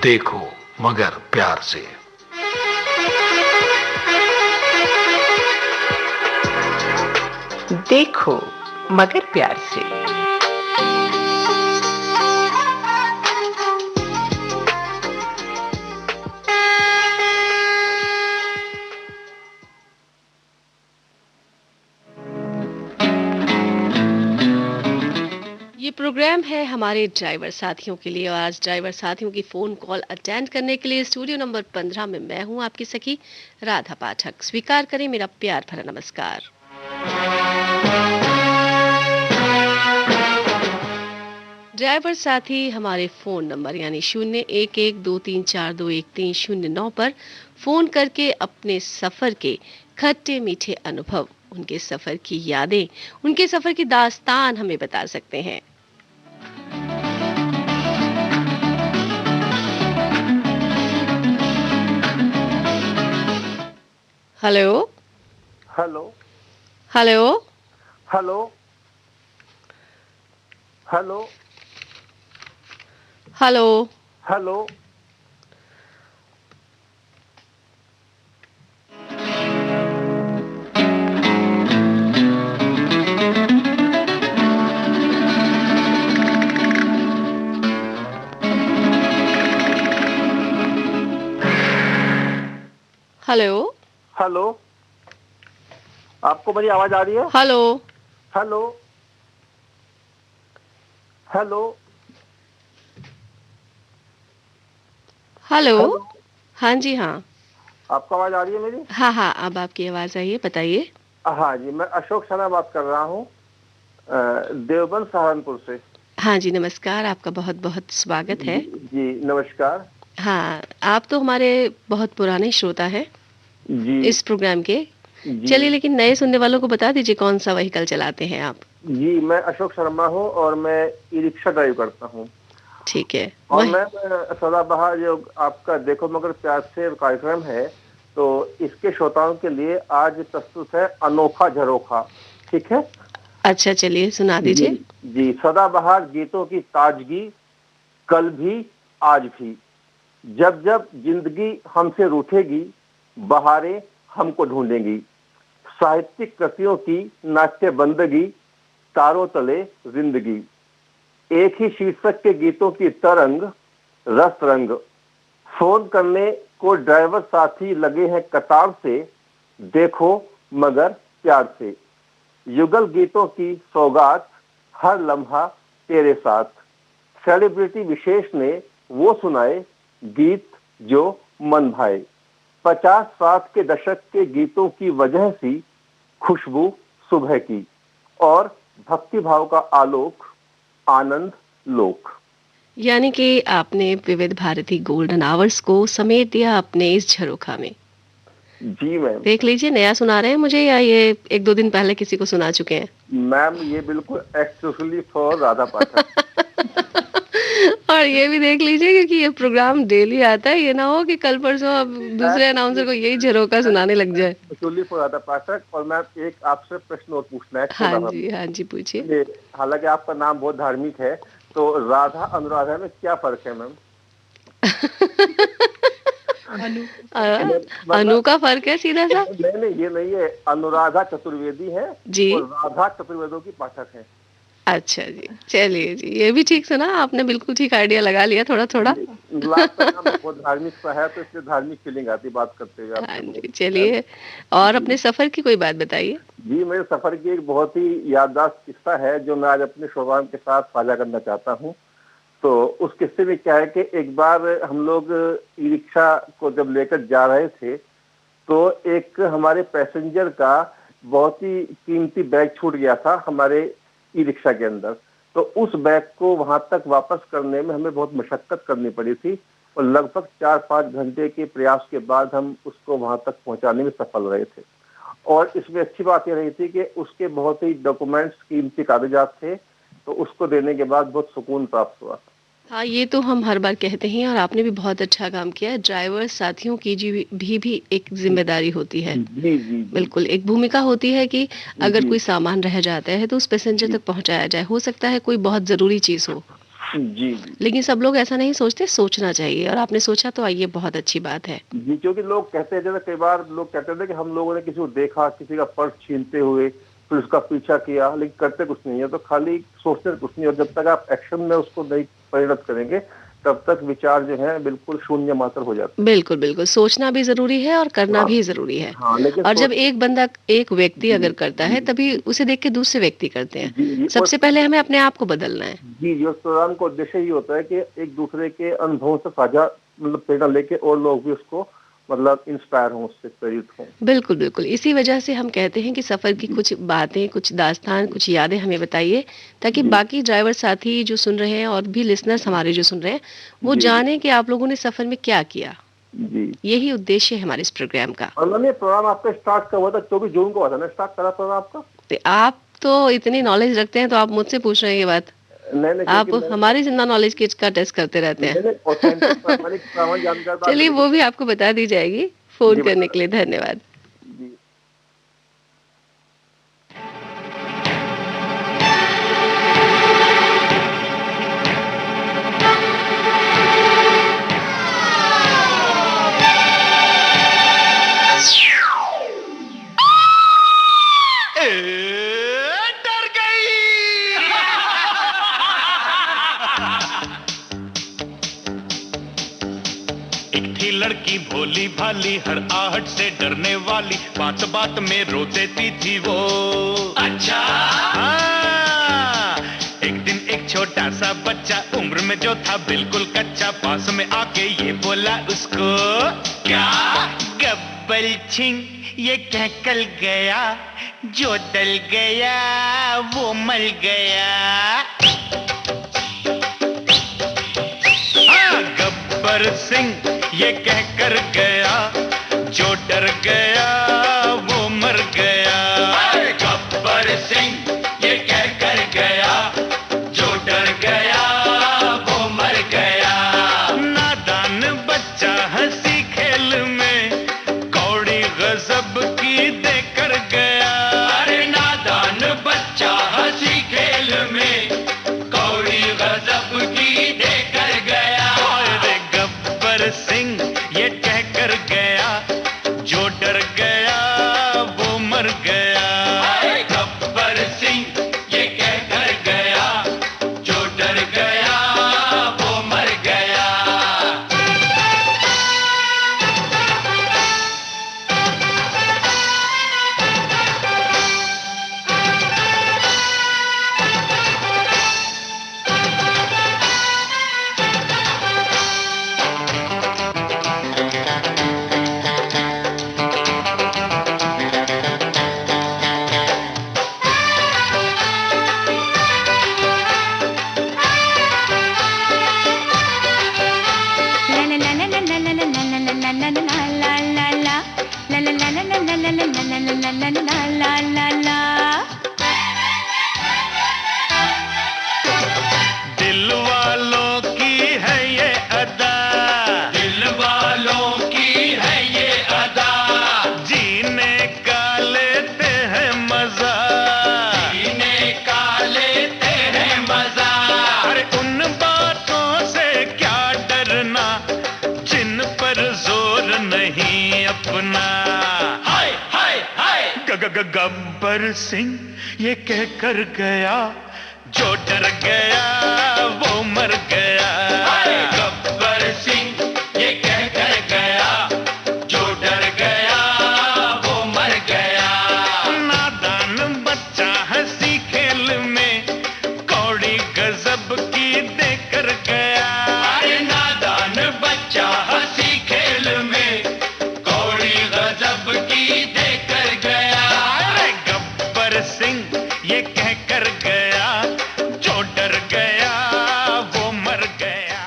देखो मगर प्यार से। देखो मगर प्यार से। ये प्रोग्राम है हमारे ड्राइवर साथियों के लिए और आज ड्राइवर साथियों की फोन कॉल अटेंड करने के लिए स्टूडियो नंबर 15 में मैं हूं आपकी सखी राधा पाठक। स्वीकार करें मेरा प्यार भरा नमस्कार। ड्राइवर साथी हमारे फोन नंबर यानी 0112342130 पर फोन करके अपने सफर के खट्टे मीठे अनुभव, उनके सफर की यादें, उनके सफर की दास्तान हमें बता सकते हैं। Hello hello hello hello hello hello hello hello hello आपको मेरी आवाज आ रही है? Hello hello hello hello. Hello हाँ जी हाँ। आपको आवाज आ रही है मेरी? हाँ हाँ, अब आपकी आवाज आई है, बताइए। हाँ जी, मैं अशोक सना बात कर रहा हूँ देवबंद सहारनपुर से। हाँ जी नमस्कार, आपका बहुत बहुत स्वागत है। जी नमस्कार। हाँ, आप तो हमारे बहुत पुराने श्रोता हैं जी इस प्रोग्राम के। जी चलिए, लेकिन नए सुनने वालों को बता दीजिए कौन सा व्हीकल चलाते हैं आप। जी मैं अशोक शर्मा हूँ और मैं ई रिक्शा ड्राइव करता हूँ। ठीक है, और वही। मैं सदाबहार जो आपका देखो मगर प्यार से कार्यक्रम है, तो इसके श्रोताओं के लिए आज प्रस्तुत है अनोखा झरोखा। ठीक है अच्छा, चलिए सुना जी दीजिए। जी। सदाबहार गीतों की ताजगी, कल भी आज भी। जब जब जिंदगी हमसे रूठेगी, बहारें हमको ढूंढेंगी। साहित्यिक कृतियों की नाट्य बंदगी, तारों तले जिंदगी। एक ही शीर्षक के गीतों की तरंग, रस रंग। फोन करने को ड्राइवर साथी लगे हैं कतार से, देखो मगर प्यार से। युगल गीतों की सौगात, हर लम्हा तेरे साथ। सेलिब्रिटी विशेष ने वो सुनाए गीत जो मन भाए। 50-60 के दशक के गीतों की वजह सी खुशबू सुबह की, और भक्ति भाव का आलोक, आनंद लोक। यानी कि आपने विविध भारती गोल्डन आवर्स को समेट दिया अपने इस झरोखा में। जी मैम। देख लीजिए, नया सुना रहे हैं मुझे या ये एक दो दिन पहले किसी को सुना चुके हैं। मैम ये बिल्कुल एक्सक्लूसिवली फॉर राधा पाठक। और ये भी देख लीजिए, क्योंकि ये प्रोग्राम डेली आता है, ये ना हो कि कल परसों अब दूसरे अनाउंसर को यही झरोका सुनाने लग जाए। एक्चुअली फॉर राधा पाठक। और मैम एक आपसे प्रश्न और पूछना है, हाँ छोटा सा। जी हाँ जी, पूछिए। हालांकि आपका नाम बहुत धार्मिक है, तो राधा अनुराधा में क्या फर्क है मैम? अनु का फर्क है सीधा सा। नहीं नहीं, ये नहीं है। अनुराधा चतुर्वेदी है जी। और राधा चतुर्वेदों की पाठक है। अच्छा जी, चलिए जी, ये भी ठीक सुना आपने, बिल्कुल ठीक आइडिया लगा लिया थोड़ा थोड़ा। आपका नाम बहुत धार्मिक सा है, तो इसलिए धार्मिक फीलिंग आती बात करते हुए हाँ आपसे जी, बहुत। चलिए, और अपने सफर की कोई बात बताइए। जी, मेरे सफर की एक बहुत ही यादगार किस्सा है जो मैं आज अपने श्रोताओं के साथ साझा करना चाहता हूँ। तो उस किस्से में क्या है कि एक बार हम लोग ई रिक्शा को जब लेकर जा रहे थे, तो एक हमारे पैसेंजर का बहुत ही कीमती बैग छूट गया था हमारे ई रिक्शा के अंदर। तो उस बैग को वहां तक वापस करने में हमें बहुत मशक्कत करनी पड़ी थी, और लगभग 4-5 घंटे के प्रयास के बाद हम उसको वहां तक पहुंचाने में सफल रहे थे। और इसमें अच्छी बात यह रही थी कि उसके बहुत ही डॉक्यूमेंट्स, कीमती कागजात थे, तो उसको देने के बाद बहुत सुकून प्राप्त हुआ। हाँ, ये तो हम हर बार कहते हैं और आपने भी बहुत अच्छा काम किया है। ड्राइवर साथियों की भी एक जिम्मेदारी होती है। जी जी जी बिल्कुल, एक भूमिका होती है कि अगर जी कोई सामान रह जाता है तो उस पैसेंजर जी तक पहुंचाया जाए। हो सकता है कोई बहुत ज़रूरी चीज़ हो। जी लेकिन सब लोग ऐसा नहीं सोचते, सोचना चाहिए, और आपने सोचा तो आइए, बहुत अच्छी बात है। जी, क्योंकि लोग कहते हैं, जैसे कई बार लोग कहते थे कि हम लोगों ने किसी को देखा, किसी का पर्स छीनते हुए, फिर उसका पीछा किया, लेकिन करते कुछ नहीं है। तो खाली सोचते कुछ नहीं, और जब तक आप एक्शन में उसको नहीं परिणत करेंगे, तब तक विचार जो है बिल्कुल शून्य मात्र हो जाते बिल्कुल बिल्कुल, सोचना भी जरूरी है और करना हाँ। भी जरूरी है। हाँ, लेकिन और जब एक बंदा, एक व्यक्ति अगर करता है, तभी उसे देख के दूसरे व्यक्ति करते हैं। जी, सबसे पहले हमें अपने आप को बदलना है। जी, उस प्रोग्राम का उद्देश्य ये होता है कि एक दूसरे के अनुभवों से साझा प्रेरणा लेके और लोग भी उसको इंस्पायर हों, उससे प्रेरित हों। बिल्कुल बिल्कुल, इसी वजह से हम कहते हैं कि सफर की कुछ बातें, कुछ दास्तान, कुछ यादें हमें बताइए, ताकि बाकी ड्राइवर साथी जो सुन रहे हैं और भी लिसनर्स हमारे जो सुन रहे हैं, वो जाने कि आप लोगों ने सफर में क्या किया। जी, यही उद्देश्य है हमारे इस प्रोग्राम का। और मैंने प्रोग्राम आपका स्टार्ट कब हुआ था? 24 जून को हुआ था ना स्टार्ट करा प्रोग्राम आपका? तो आप तो इतनी नॉलेज रखते हैं, तो आप मुझसे पूछ रहे हैं ये बात? नहीं, आप हमारी जितना नॉलेज का टेस्ट करते रहते हैं। ऑथेंटिक प्रामाणिक प्रमाण जानकार बात चलिए, वो भी आपको बता दी जाएगी। फोन करने के लिए धन्यवाद। जी। डर गई। एक थी लड़की भोली भाली, हर आहट से डरने वाली, बात बात में रो देती थी वो। अच्छा। हाँ। एक दिन एक छोटा सा बच्चा, उम्र में जो था बिल्कुल कच्चा, पास में आके ये बोला उसको, क्या? गब्बर सिंह ये कह कल गया, जो डल गया वो मर गया। हाँ, गब्बर सिंह ये कह कर गया, जो डर गया वो मर गया। गब्बर सिंह ये कह कर गया, जो डर गया वो मर गया। नादान बच्चा हंसी खेल में कौड़ी गजब की देकर गया। अरे नादान बच्चा हंसी खेल में कौड़ी गजब की देकर गया। अरे गब्बर सिंह ये कह कर गया, जो डर गया वो मर गया। अरे गब्बर सिंह ये कह कर गया, जो डर गया वो मर गया। दिल वालों की है ये अदा, दिल वालों की है ये अदा, जीने का लेते हैं मजा, जीने का लेते हैं मजा। अरे उन बातों से क्या डरना, जिन पर जोर नहीं अपना। हाय हाय हाय। गब्बर सिंह ये कह कर गया, जो डर गया वो मर गया। गब्बर सिंह ये कह कर गया, जो डर गया वो मर गया। नादान बच्चा हंसी खेल में कौड़ी गजब की देकर गया। अरे नादान बच्चा हंसी खेल में कौड़ी गजब की देकर गया। अरे गब्बर सिंह ये कह कर गया, जो डर गया वो मर गया।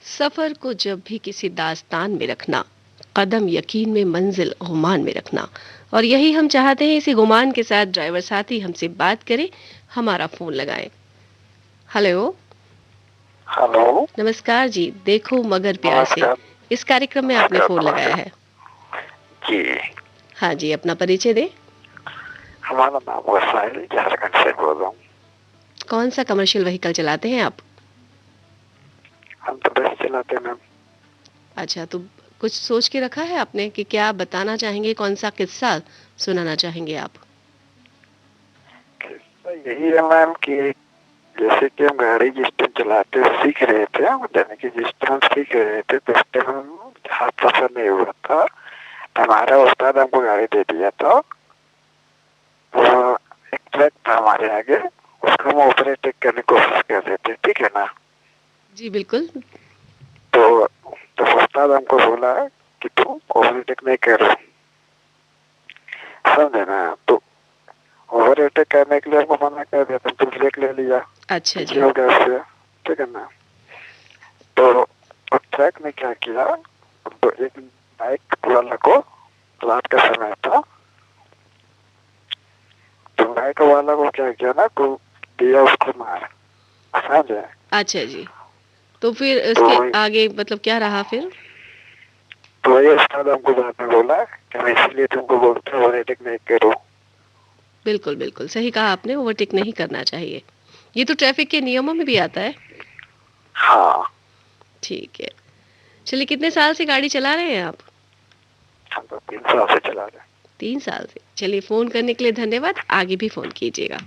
सफर को जब भी किसी दास्तान में रखना, कदम यकीन में, मंजिल गुमान में रखना। और यही हम चाहते हैं, इसी गुमान के साथ ड्राइवर साथी हमसे बात करें, हमारा फोन लगाएं। हेलो। हेलो। नमस्कार जी, देखो मगर प्यार से, इस कार्यक्रम में आपने फोन लगाया है जी। हाँ जी, अपना परिचय दें। हमारा नाम वसाइल, झारखंड से बोल रहा हूँ। कौन सा कमर्शियल व्हीकल चलाते हैं आप? हम तो बस चलाते हैं मैम। अच्छा, तो कुछ सोच के रखा है आपने कि क्या बताना चाहेंगे, कौन सा किस्सा सुनाना चाहेंगे आप? किस्सा यही है मैम कि जैसे कि हम गाड़ी जिस टाइम चलाते सीख रहे थे, यानी कि जिस टाइम सीख रहे थे तो उस टाइम हम हाथ सफर नहीं हुआ था। हमारा उस्ताद हमको गाड़ी दे दिया था, वो एक ट्रक था हमारे आगे, उसको हम ऑपरेट करने की कोशिश कर रहे थे, ठीक है ना। जी बिल्कुल। तो उस्ताद हमको बोला कि तुम ओवरटेक नहीं करो, समझे ना। तो ओवरटेक करने के लिए हमको मना कर दिया, तुम ब्रेक ले लिया। अच्छा जी। हो गया उससे, ठीक है ना। तो ट्रक ने क्या किया, तो एक बाइक वाला को, रात का समय था, तो बाइक वाला को क्या किया ना, को दिया उसको मार, समझे। अच्छा जी, तो फिर इसके आगे मतलब क्या रहा फिर? तो ये उस्ताद हमको बाद में बोला कि मैं इसलिए तुमको बोलता हूँ ओवरटेक नहीं करो। बिल्कुल बिल्कुल सही कहा आपने, ओवरटेक नहीं करना चाहिए, ये तो ट्रैफिक के नियमों में भी आता है। हाँ। ठीक है, चलिए कितने साल से गाड़ी चला रहे हैं आप? हम तो 3 साल से चला रहे हैं। 3 साल से। चलिए, फोन करने के लिए धन्यवाद, आगे भी फोन कीजिएगा।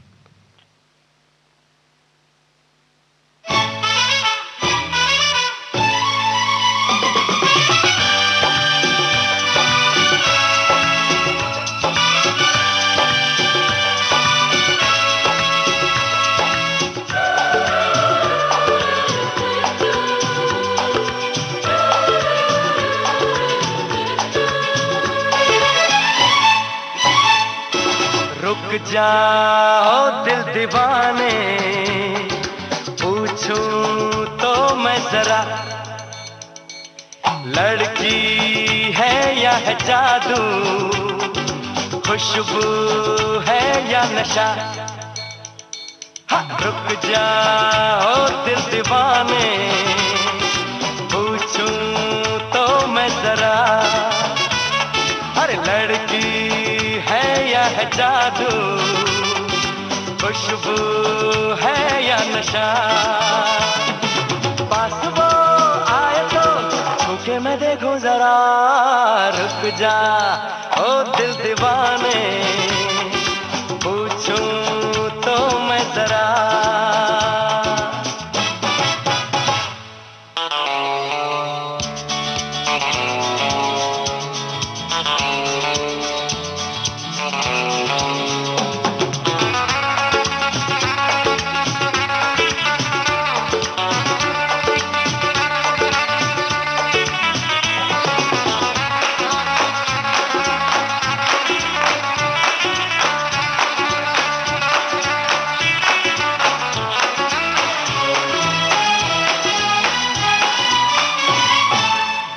रुक जाओ दिल दीवाने, पूछूं तो मैं जरा, लड़की है या है जादू, खुशबू है या नशा। हाँ, रुक जाओ दिल दीवाने, पूछूं तो मैं जरा, अरे लड़की है या है जादू, खुशबू है या नशा। पास वो आए तो छूके मैं देखूं जरा, रुक जा ओ दिल दीवाने, पूछूं तो मैं जरा।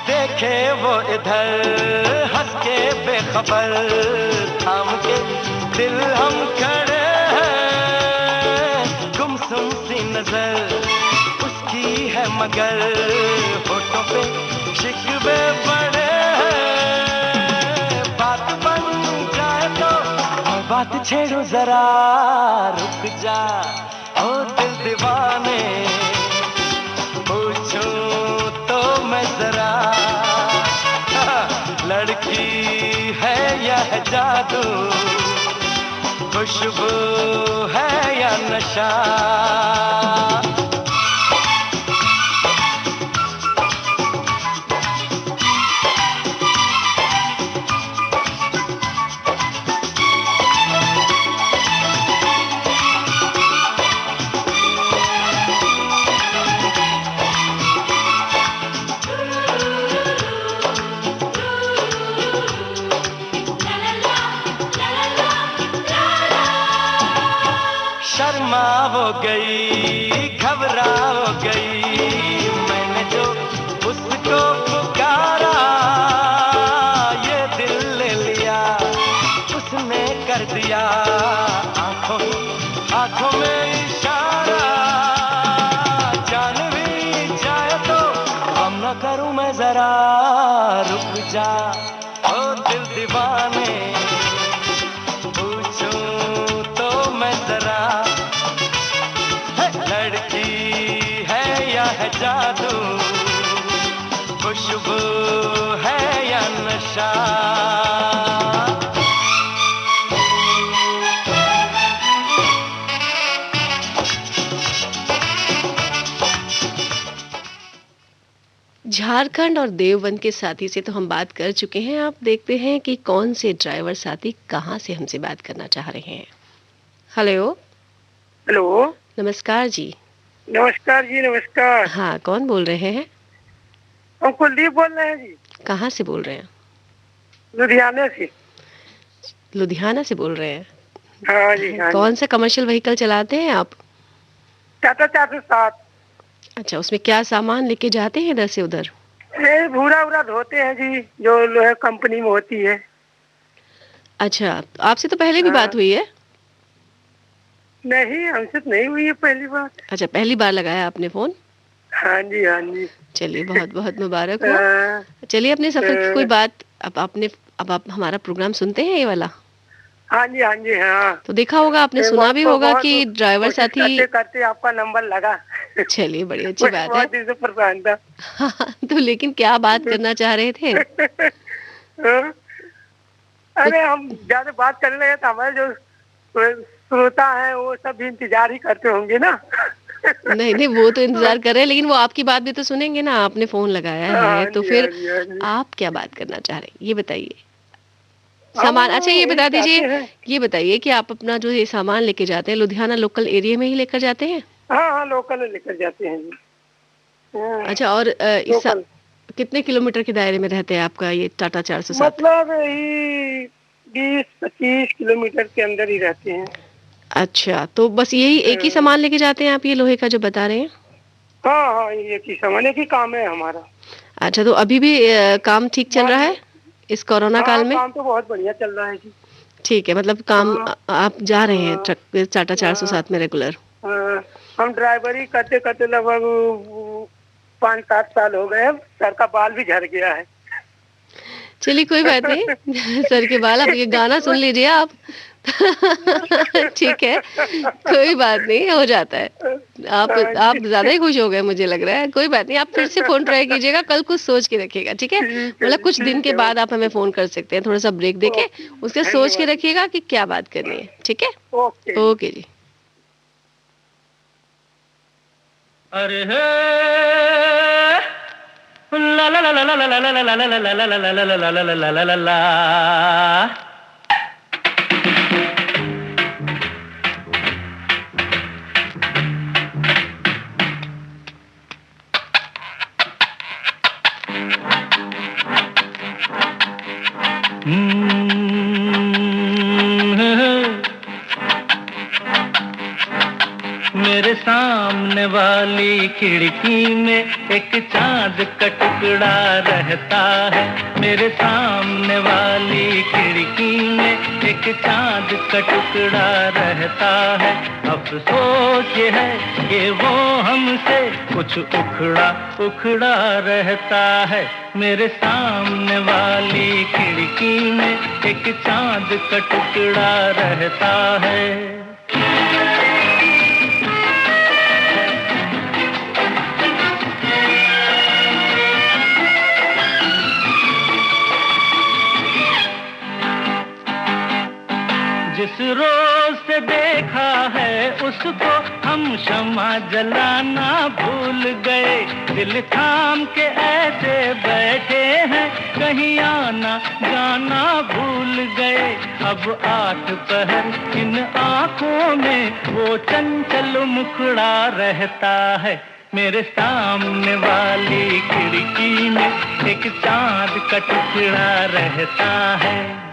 देखे वो इधर हंस के बेखबर, थाम के दिल हम खड़े हैं, गुमसुम सी नजर उसकी है मगर, होठों पे शिकवे पड़े हैं। बात बन जाए तो बात छेड़ो जरा, रुक जा ओ दिल दीवाने, पूछूं तो मैं जरा, लड़की है या है जादू, खुशबू है या नशा। शर्मा वो गई, घबरा वो गई, मैंने जो उसको पुकारा, ये दिल ले लिया उसने कर दिया, आंखों आंखों में इशारा। जान भी जाए तो हम न करूं मैं जरा, रुक जा ओ दिल दीवाने, पूछूं जादू, खुशबू है या नशा। झारखंड और देवबंद के साथी से तो हम बात कर चुके हैं। आप देखते हैं कि कौन से ड्राइवर साथी कहाँ से हमसे बात करना चाह रहे हैं। हेलो। हेलो, नमस्कार जी। नमस्कार जी, नमस्कार। हाँ, कौन बोल रहे हैं? हम कुलदीप बोल रहे हैं जी, कहाँ से बोल रहे हैं? लुधियाने से। लुधियाना से बोल रहे हैं? हाँ जी, हाँ कौन सा कमर्शियल व्हीकल चलाते हैं आप? टाटा 407। अच्छा, उसमें क्या सामान लेके जाते हैं इधर से उधर? ये भूरा उरा धोते हैं जी, जो लोहे कंपनी में होती है। अच्छा, आपसे तो पहले भी बात हुई है? नहीं, हमसे तो नहीं हुई है पहली बार। अच्छा, पहली बार लगाया आपने फोन? हाँ जी, हाँ जी। चलिए, बहुत बहुत मुबारक हो। चलिए, अपने सफर की कोई बात। अब आप हमारा प्रोग्राम सुनते हैं ये वाला? हाँ जी, हाँ जी, हाँ। तो देखा होगा, आपने सुना भी होगा कि ड्राइवर साथी करते करते आपका नंबर लगा। चलिए, बड़ी अच्छी बात है। बहुत दिन से परेशान था। हाँ, तो लेकिन क्या बात करना चाह रहे थे? अरे हम ज्यादा बात कर रहे थे, हमारे जो श्रोता है वो सब भी इंतजार ही करते होंगे ना। नहीं नहीं, वो तो इंतजार कर रहे हैं, लेकिन वो आपकी बात भी तो सुनेंगे ना। आपने फोन लगाया है तो फिर आप क्या बात करना चाह रहे हैं, ये बताइए। सामान, अच्छा ये बताइए कि आप अपना जो ये सामान लेके जाते हैं, लुधियाना लोकल एरिया में ही लेकर जाते हैं? हाँ हाँ, लोकल लेकर जाते हैं जी। अच्छा, और कितने किलोमीटर के दायरे में रहते हैं आपका ये टाटा 407? मतलब यही 20-25 किलोमीटर के अंदर ही रहते हैं। अच्छा, तो बस यही एक ही सामान लेके जाते हैं आप, ये लोहे का जो बता रहे हैं? हाँ हाँ, एक ही सामान, एक ही काम है हमारा। अच्छा, तो अभी भी काम ठीक चल रहा है इस कोरोना काल में? काम तो बहुत बढ़िया चल रहा है जी। ठीक है, मतलब काम आप जा रहे हैं ट्रक टाटा 407 में रेगुलर? हम ड्राइवरी करते करते लगभग 5-7 साल हो गए। सर का बाल भी झड़ गया है। चलिए, कोई बात नहीं। सर के बाल, अब ये गाना सुन लीजिए आप। ठीक है, कोई बात नहीं, हो जाता है। आप ज्यादा ही खुश हो गए मुझे लग रहा है। कोई बात नहीं, आप फिर से फोन ट्राई कीजिएगा, कल कुछ सोच के रखिएगा, ठीक है? मतलब कुछ दिन के बाद आप हमें फोन कर सकते हैं, थोड़ा सा ब्रेक देके उसके सोच के रखिएगा कि क्या बात करनी है, ठीक है? ओके जी। अरे ला ला ला ला ला ला ला ला ला ला ला ला ला ला ला ला ला। मेरे सामने वाली खिड़की में एक चांद का टुकड़ा रहता है। मेरे सामने वाली खिड़की में एक चांद का टुकड़ा रहता है। अफसोस ये है कि वो हमसे कुछ उखड़ा उखड़ा रहता है। मेरे सामने वाली खिड़की में एक चांद का टुकड़ा रहता है। जिस रोज से देखा है उसको हम शम्मा जलाना भूल गए। दिल थाम के ऐसे बैठे हैं, कहीं आना जाना भूल गए। अब 8 पहर इन आँखों में वो चंचल मुखड़ा रहता है। मेरे सामने वाली खिड़की में एक चांद का टुकड़ा रहता है।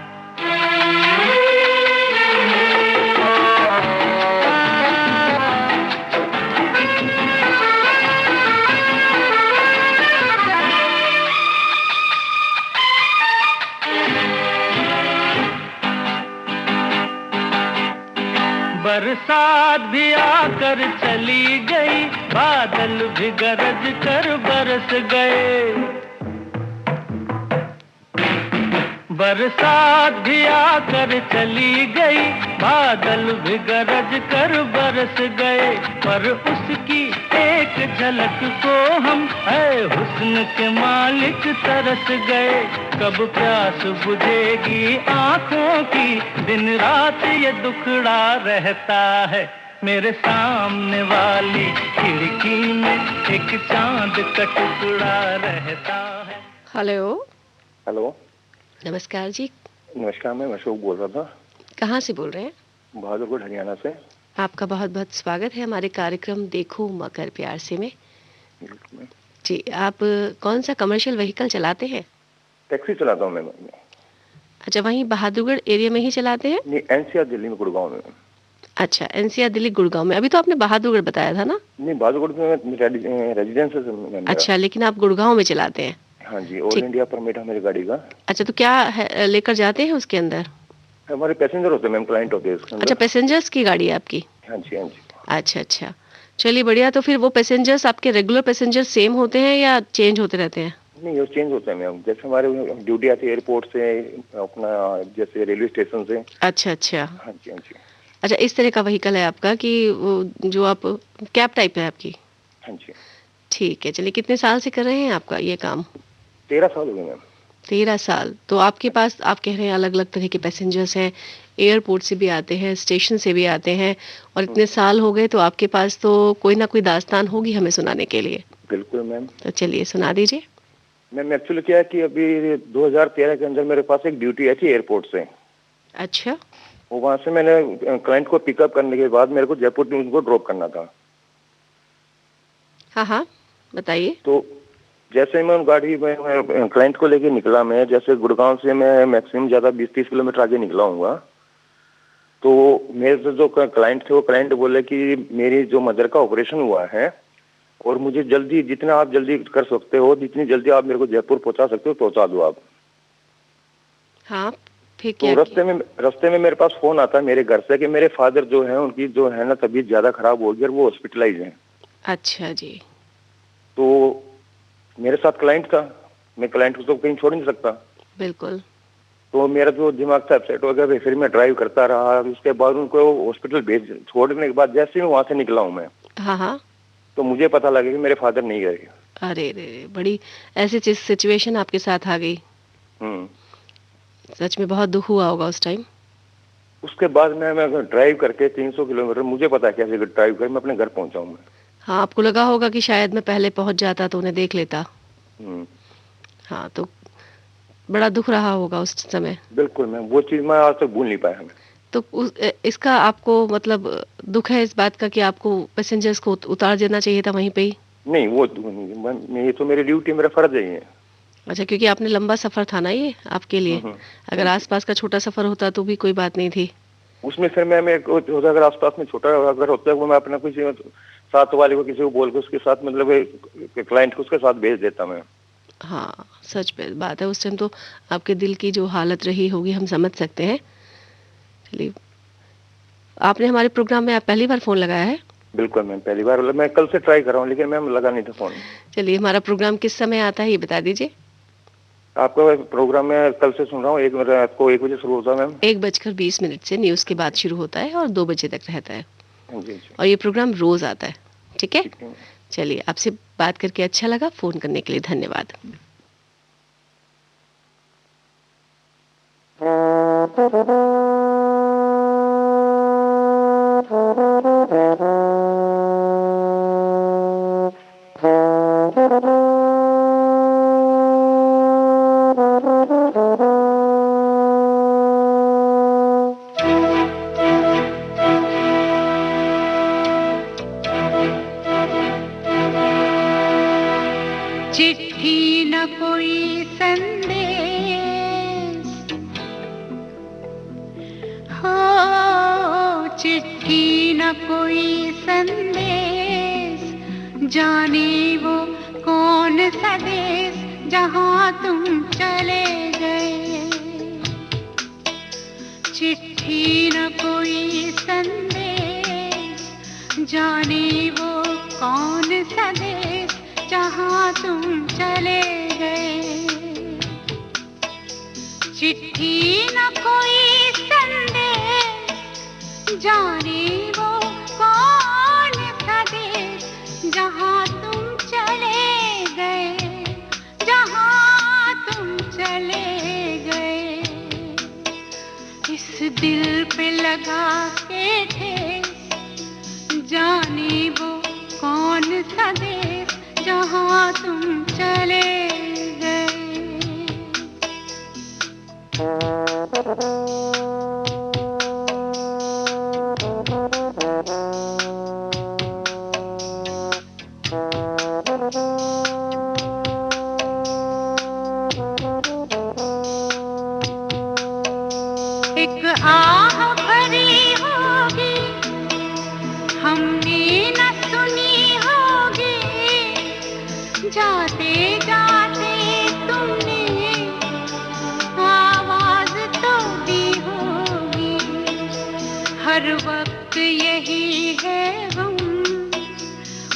बरसात भी आकर चली गई, बादल भी गरज कर बरस गए। बरसात भी आकर चली गई, बादल भी गरज कर बरस गए, पर उसकी एक झलक को हम है हुस्न के मालिक तरस गए। कब प्यास बुझेगी आंखों की, दिन रात ये दुखड़ा रहता है। मेरे सामने वाली खिड़की में एक चांद का टुकड़ा रहता है। हेलो। हेलो, नमस्कार जी। नमस्कार, मैं अशोक बोल रहा था। कहाँ से बोल रहे हैं? बहादुरगढ़, हरियाणा से। आपका बहुत बहुत स्वागत है हमारे कार्यक्रम देखो मगर प्यार से में। जी, आप कौन सा कमर्शियल व्हीकल चलाते हैं? टैक्सी चलाता हूँ मैं। अच्छा, वहीं बहादुरगढ़ एरिया में ही चलाते हैं? नहीं, एनसीआर दिल्ली में, गुड़गांव में। अच्छा, एनसीआर दिल्ली गुड़गांव में। अभी तो आपने बहादुरगढ़ बताया था ना? नहीं, बहादुरगढ़ में रेजिडेंस है। अच्छा, लेकिन आप गुड़गांव में चलाते हैं? हाँ जी, ऑल इंडिया परमिट है मेरी गाड़ी का। अच्छा, तो क्या है, लेकर जाते हैं उसके अंदर? हमारे पैसेंजर होते हैं मैम, क्लाइंट होते हैं उसके अंदर। अच्छा, पैसेंजर्स की गाड़ी है आपकी? हाँ जी, हाँ जी। अच्छा अच्छा, चलिए बढ़िया। तो फिर वो पैसेंजर्स आपके रेगुलर पैसेंजर सेम होते हैं या चेंज होते रहते हैं? नहीं, वो चेंज होता है मैम। जैसे हमारे ड्यूटी आती है एयरपोर्ट से, अपना जैसे रेलवे स्टेशन से। अच्छा अच्छा। हाँ जी, हाँ जी। अच्छा, इस तरह का व्हीकल है आपका कि वो जो आप कैब टाइप है आपकी? हाँ जी। ठीक है, चलिए। कितने साल से कर रहे हैं आपका ये काम? 13 साल हो गए मैम। 13 साल। तो आपके पास, आप कह रहे हैं अलग अलग तरह के पैसेंजर्स हैं, एयरपोर्ट से भी आते हैं, स्टेशन से भी आते हैं, और इतने साल हो गए तो आपके पास तो कोई ना कोई दास्तान होगी हमें सुनाने के लिए। बिल्कुल मैम। तो चलिए सुना दीजिए। मैम, एक्चुअली क्या है कि अभी 2013 के अंदर मेरे पास एक ड्यूटी आई थी एयरपोर्ट से। अच्छा। वो वहाँ से मैंने क्लाइंट को पिकअप करने के बाद मेरे को जयपुर उनको ड्रॉप करना था। हाँ हाँ, बताइए। तो जैसे मैं गाड़ी में क्लाइंट को लेके निकला, मैं जैसे गुड़गांव से मैं मैक्सिमम ज़्यादा 20-30 किलोमीटर आगे निकला हूँगा, तो मेरे जो क्लाइंट थे वो क्लाइंट बोले कि मेरी जो मदर का ऑपरेशन हुआ है और मुझे जल्दी, जितना आप जल्दी कर सकते हो, जितनी जल्दी आप मेरे को जयपुर पहुँचा सकते हो पहुँचा दो आप। हाँ, फिर तो क्या? रास्ते में मेरे पास फोन आता है मेरे घर से कि मेरे फादर जो है उनकी जो है ना तबीयत ज्यादा खराब हो गई और वो हॉस्पिटलाइज हैं। अच्छा जी। तो मेरे साथ क्लाइंट था, मैं क्लाइंट को तो कहीं छोड़ नहीं सकता। बिल्कुल। तो मेरा जो दिमाग था अपसेट हो गया, फिर मैं ड्राइव करता रहा। उसके बाद उनको हॉस्पिटल छोड़ने के बाद जैसे ही वहां से निकला हूँ मैं, हाँ हाँ, तो मुझे पता लगा कि मेरे फादर नहीं गए। अरे रे, बड़ी ऐसी सिचुएशन आपके साथ आ गई। सच में बहुत दुख हुआ होगा उस टाइम। उसके बाद मैं ड्राइव करके 300 किलोमीटर, मुझे पता कैसे ड्राइव कर मैं अपने घर पहुंचा हूँ मैं। हाँ, आपको लगा होगा कि शायद मैं पहले पहुंच जाता तो उन्हें देख लेता। हाँ, तो बड़ा दुख रहा होगा उस समय। बिल्कुल मैम, वो चीज मैं आज तक भूल नहीं पाया हमें। तो इसका आपको मतलब दुख है इस बात का कि आपको पैसेंजर्स को उतार देना चाहिए था वहीं पे ही? नहीं, वो ये तो मेरी ड्यूटी, मेरा फर्ज है ये। अच्छा, क्योंकि आपने लंबा सफर था ना ये आपके लिए। अगर आसपास का छोटा सफर होता तो भी कोई बात नहीं थी। उसमें फिर मैं अगर आसपास में छोटा अगर होता है वो मैं अपना किसी साथ वाले को किसी को बोल के उसके साथ, मतलब क्लाइंट को उसके साथ भेज देता मैं। हाँ, सच बात है। उस टाइम तो आपके दिल की जो हालत रही होगी हम समझ सकते हैं। चलिए, आपने हमारे प्रोग्राम में आप पहली बार फोन लगाया है? बिल्कुल मैम, पहली बार। मैं कल से ट्राई कर रहा हूँ लेकिन मैम लगा नहीं था फोन। चलिए, हमारा प्रोग्राम किस समय आता है ये बता दीजिए। आपका प्रोग्राम मैं कल से सुन रहा हूँ, रात को 1 बजे शुरू होता है मैम। 1:20 से न्यूज के बाद शुरू होता है और 2 बजे तक रहता है। जी। और ये प्रोग्राम रोज आता है। ठीक है, चलिए, आपसे बात करके अच्छा लगा। फोन करने के लिए धन्यवाद। चिट्ठी न कोई संदेश हो, चिट्ठी न कोई संदेश, जाने वो कौन सा देश जहाँ तुम चले गए। चिट्ठी न कोई संदेश, जाने वो कौन सा देश जहाँ तुम चले गए। चिट्ठी न कोई संदेश, जाने वो कौन सा देश, जहाँ तुम चले गए, जहाँ तुम चले गए। इस दिल पे लगा के ठेस, जाने वो कौन सा देश, जहाँ तुम चले गए। एक आह भरी होगी, हमने न सुनी होगी, जाते जाते तुमने आवाज तो दी होगी। हर वक्त यही है गम,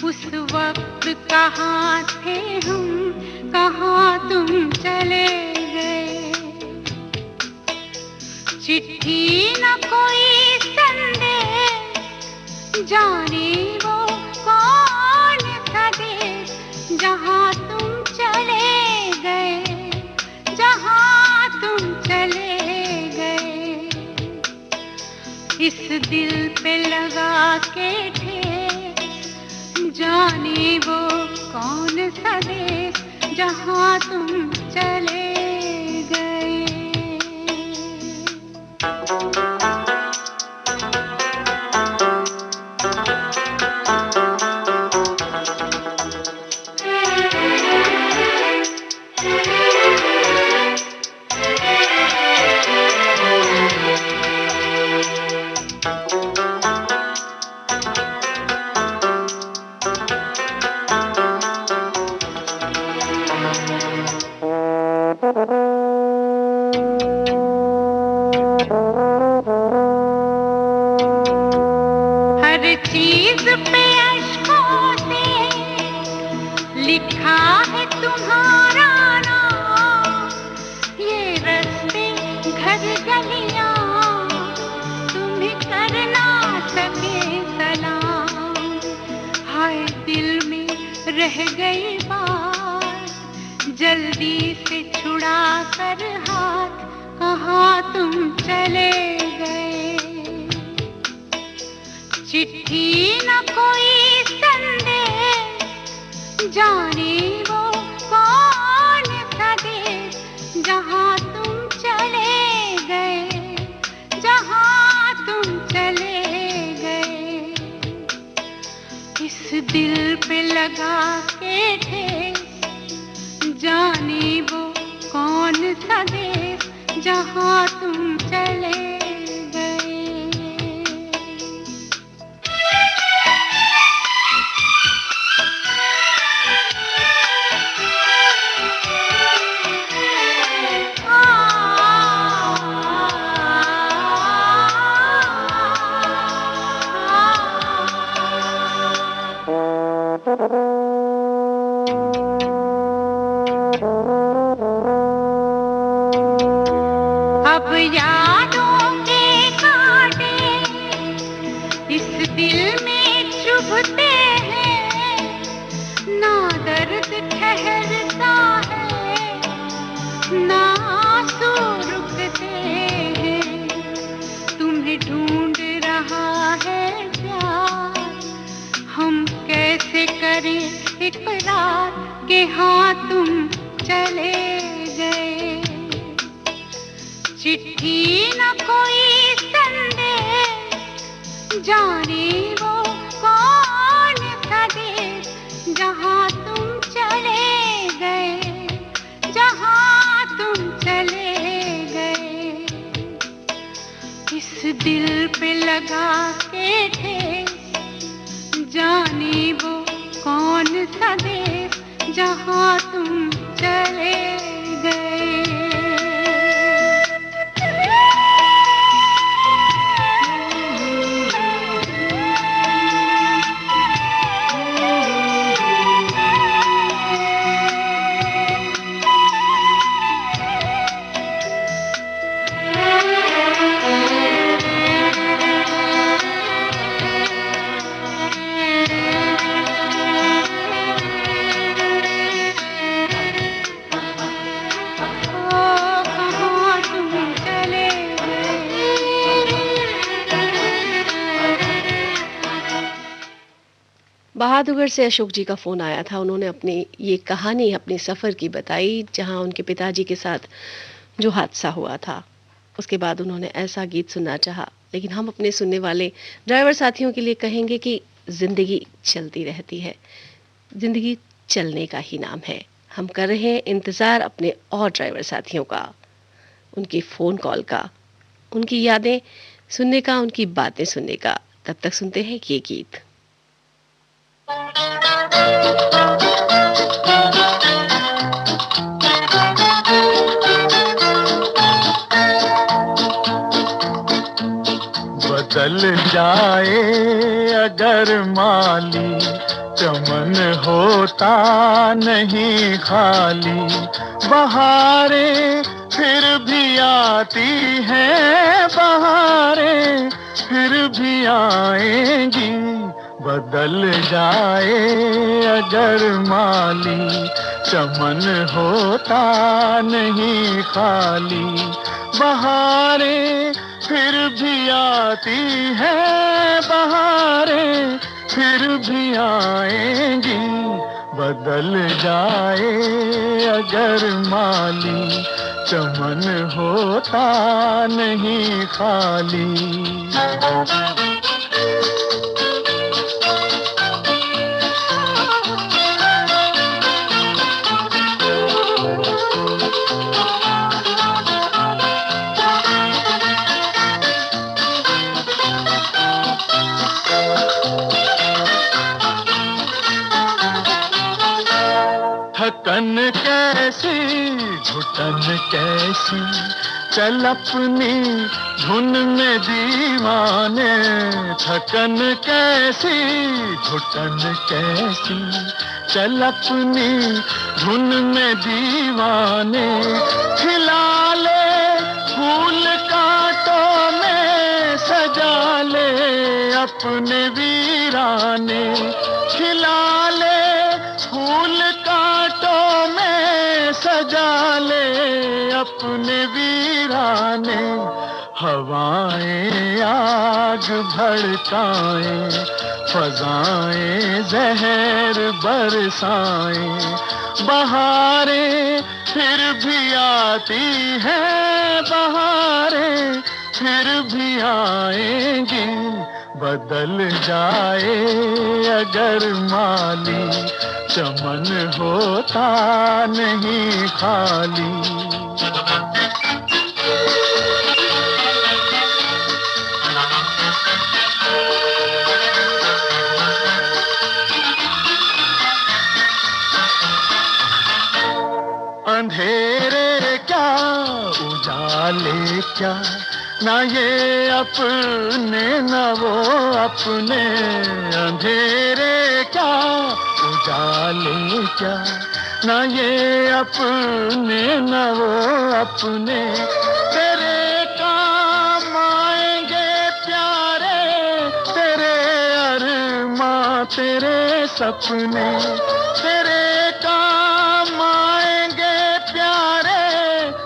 उस वक्त कहाँ थे हम, कहाँ तुम चले गए। चिट्ठी न कोई संदेश, जाने वो कौन सा देश, जहाँ तुम चले गए, जहाँ तुम चले गए। इस दिल पे लगा के ठेस, जाने वो कौन सा देश, जहाँ तुम चले गए। हर चीज पे अश्कों से लिखा है तुम्हारा नाम, ये रस्ते घर गलियां तुम्हें कर ना सके सलाम। हाय दिल में रह गई बात, जल्दी से छुड़ा कर हाथ, कहाँ तुम चले गए। चिट्ठी न कोई संदेश, जाने वो कौन सा देश, जहाँ तुम चले गए, जहाँ तुम चले गए। इस दिल पे लगा के ठेस, जाने वो कौन सा देश, जहाँ तुम चले गए। अब यादों के कांटे इस दिल में चुभते हैं, ना दर्द ठहरता है, ना आंसू रुकते हैं। तुम्हें ढूंढ रहा है प्यार, हम कैसे करें इकरार कि हाँ तुम चले गए। चिट्ठी न कोई संदेश, जाने वो कौन सा देश, जहाँ तुम चले गए, जहाँ तुम चले गए। इस दिल पे लगा के ठेस, जाने वो कौन सा देश, जहाँ तुम चले गए। बहादुरगढ़ से अशोक जी का फ़ोन आया था। उन्होंने अपनी ये कहानी अपने सफ़र की बताई, जहाँ उनके पिताजी के साथ जो हादसा हुआ था। उसके बाद उन्होंने ऐसा गीत सुनना चाहा। लेकिन हम अपने सुनने वाले ड्राइवर साथियों के लिए कहेंगे कि ज़िंदगी चलती रहती है। ज़िंदगी चलने का ही नाम है। हम कर रहे हैं इंतज़ार अपने और ड्राइवर साथियों का, उनकी फ़ोन कॉल का, उनकी यादें सुनने का, उनकी बातें सुनने का। तब तक सुनते हैं ये गीत। बदल जाए अगर माली, चमन होता नहीं खाली। बहारें फिर भी आती हैं, बहारें फिर भी आएंगी। बदल जाए अगर माली, चमन होता नहीं खाली। बहारें फिर भी आती हैं, बहारें फिर भी आएंगी। बदल जाए अगर माली, चमन होता नहीं खाली। थकन कैसी घुटन कैसी, चल अपनी धुन में दीवाने। थकन कैसी घुटन कैसी, चल अपनी धुन में दीवाने। खिला ले फूल कांटों में, सजा ले अपने वीराने। खिला ले फूल कांटों में, सजा ले अपने वीराने। हवाएं आग भड़काएं, फजाएं जहर बरसाएं। बहारें फिर भी आती हैं, बहारें फिर भी आएंगी। बदल जाए अगर माली, चमन होता नहीं खाली। अंधेरे क्या उजाले क्या, ना ये अपने ना वो अपने। अंधेरे क्या उजाले क्या, ना ये अपने ना वो अपने। तेरे काम आएंगे प्यारे, तेरे अरमां तेरे सपने। तेरे काम आएंगे प्यारे,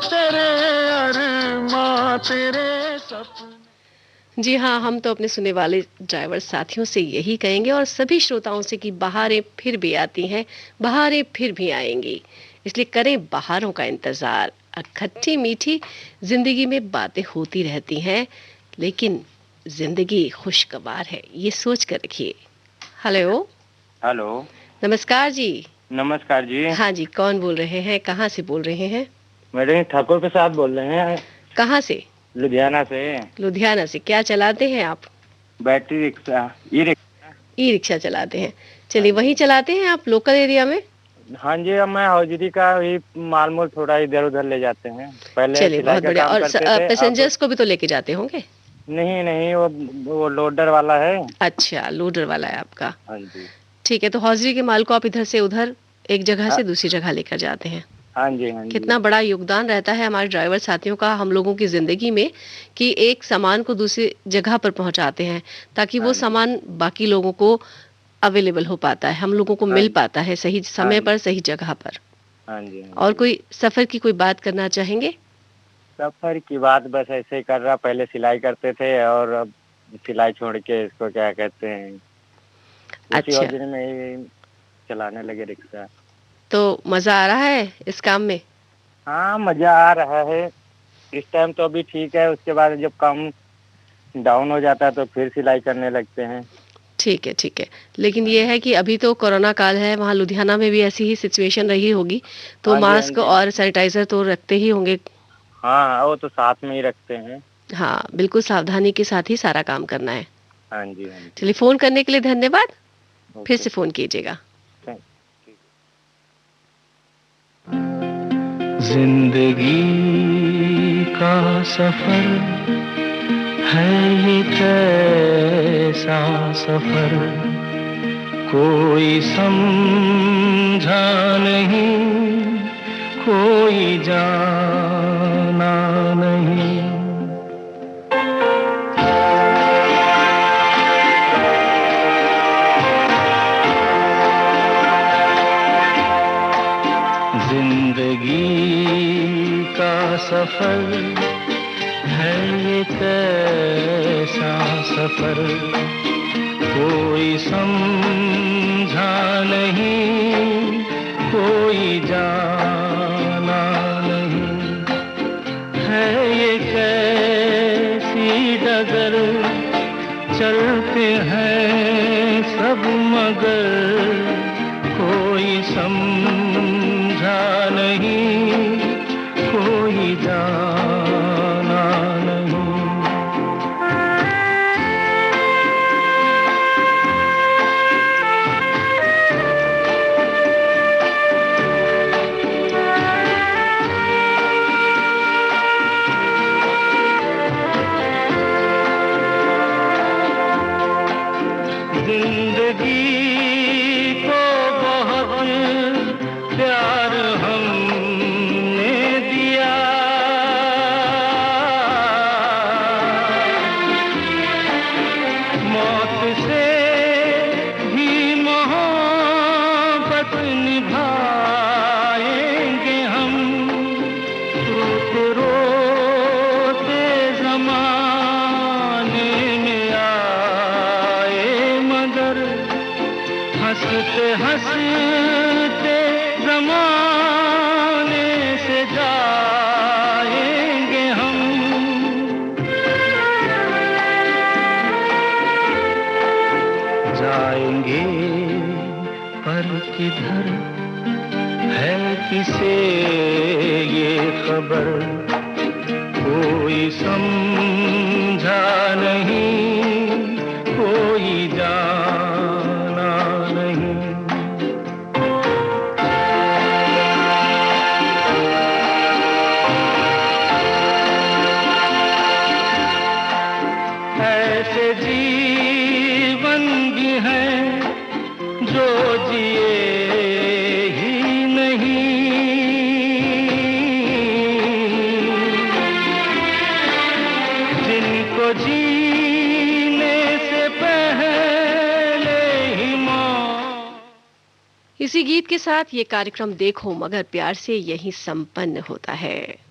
तेरे अरमां तेरे सपने। जी हाँ, हम तो अपने सुनने वाले ड्राइवर साथियों से यही कहेंगे और सभी श्रोताओं से कि बहारें फिर भी आती हैं, बहारें फिर भी आएंगी। इसलिए करें बहारों का इंतजार। खट्टी मीठी जिंदगी में बातें होती रहती हैं, लेकिन जिंदगी खुशगवार है, ये सोच कर रखिए। हेलो। हेलो। नमस्कार जी। नमस्कार जी। हाँ जी, कौन बोल रहे हैं, कहाँ से बोल रहे हैं? मेरे ठाकुर प्रसाद बोल रहे हैं। कहाँ से? लुधियाना से। लुधियाना से। क्या चलाते हैं आप? Battery rickshaw, e rickshaw. E rickshaw चलाते हैं। चलिए, वहीं चलाते हैं आप लोकल एरिया में? हाँ जी, अब मैं हौजरी का ही माल मूल थोड़ा इधर उधर ले जाते हैं। पहले चलिए, बहुत बढ़िया। और पैसेंजर्स को भी तो लेके जाते होंगे? नहीं नहीं, वो लोडर वाला है। अच्छा, लोडर वाला है आपका। हाँ जी। ठीक है, तो हौजरी के माल को आप इधर से उधर, एक जगह से दूसरी जगह लेकर जाते हैं। हाँ जी, हाँ जी। कितना बड़ा योगदान रहता है हमारे ड्राइवर साथियों का हम लोगों की जिंदगी में, कि एक सामान को दूसरी जगह पर पहुंचाते हैं, ताकि वो सामान बाकी लोगों को अवेलेबल हो पाता है, हम लोगों को मिल पाता है सही समय पर, सही जगह पर। हाँ जी। और कोई सफर की कोई बात करना चाहेंगे? सफर की बात बस ऐसे ही कर रहा। पहले सिलाई करते थे और अब सिलाई छोड़ के इसको क्या कहते हैं, उसी अच्छा, हौजरी में ही चलाने लगे रिक्शा। तो मजा आ रहा है इस काम में? हाँ, मजा आ रहा है इस टाइम तो अभी ठीक है, उसके बाद जब काम डाउन हो जाता है तो फिर सिलाई करने लगते हैं। ठीक है, ठीक है। लेकिन ये है कि अभी तो कोरोना काल है, वहाँ लुधियाना में भी ऐसी ही सिचुएशन रही होगी, तो हाँ जी, हाँ मास्क जी। और सैनिटाइजर तो रखते ही होंगे। हाँ, वो तो साथ में ही रखते हैं। हाँ, बिल्कुल सावधानी के साथ ही सारा काम करना है। हाँ जी, हाँ जी। चलिए, फोन करने के लिए धन्यवाद। फिर ओके, से फोन कीजिएगा। थैंक जिंदगी का सफर है ये कैसा सफर, कोई समझा नहीं, कोई जाना नहीं। जिंदगी का सफर है ये कैसा सफर, कोई समझा नहीं, कोई जाना नहीं। है ये कैसी डगर, चलते हैं सब मगर, कोई समझा नहीं, कोई जाना नहीं। जिंदगी को बहुत प्यार हमने दिया, मौत से भी मोहब्बत निभाएंगे हम, रोते रोते जमाने में आए मगर, हंसते हंसते जमाने से जाएंगे हम। जाएंगे पर किधर है किसे ये खबर, कोई समझा नहीं, कोई जाना नहीं। ऐसे जीवन भी हैं जो जिए ही नहीं, जिनको जीने से पहले ही मौत। इसी गीत के साथ ये कार्यक्रम देखो मगर प्यार से यहीं संपन्न होता है।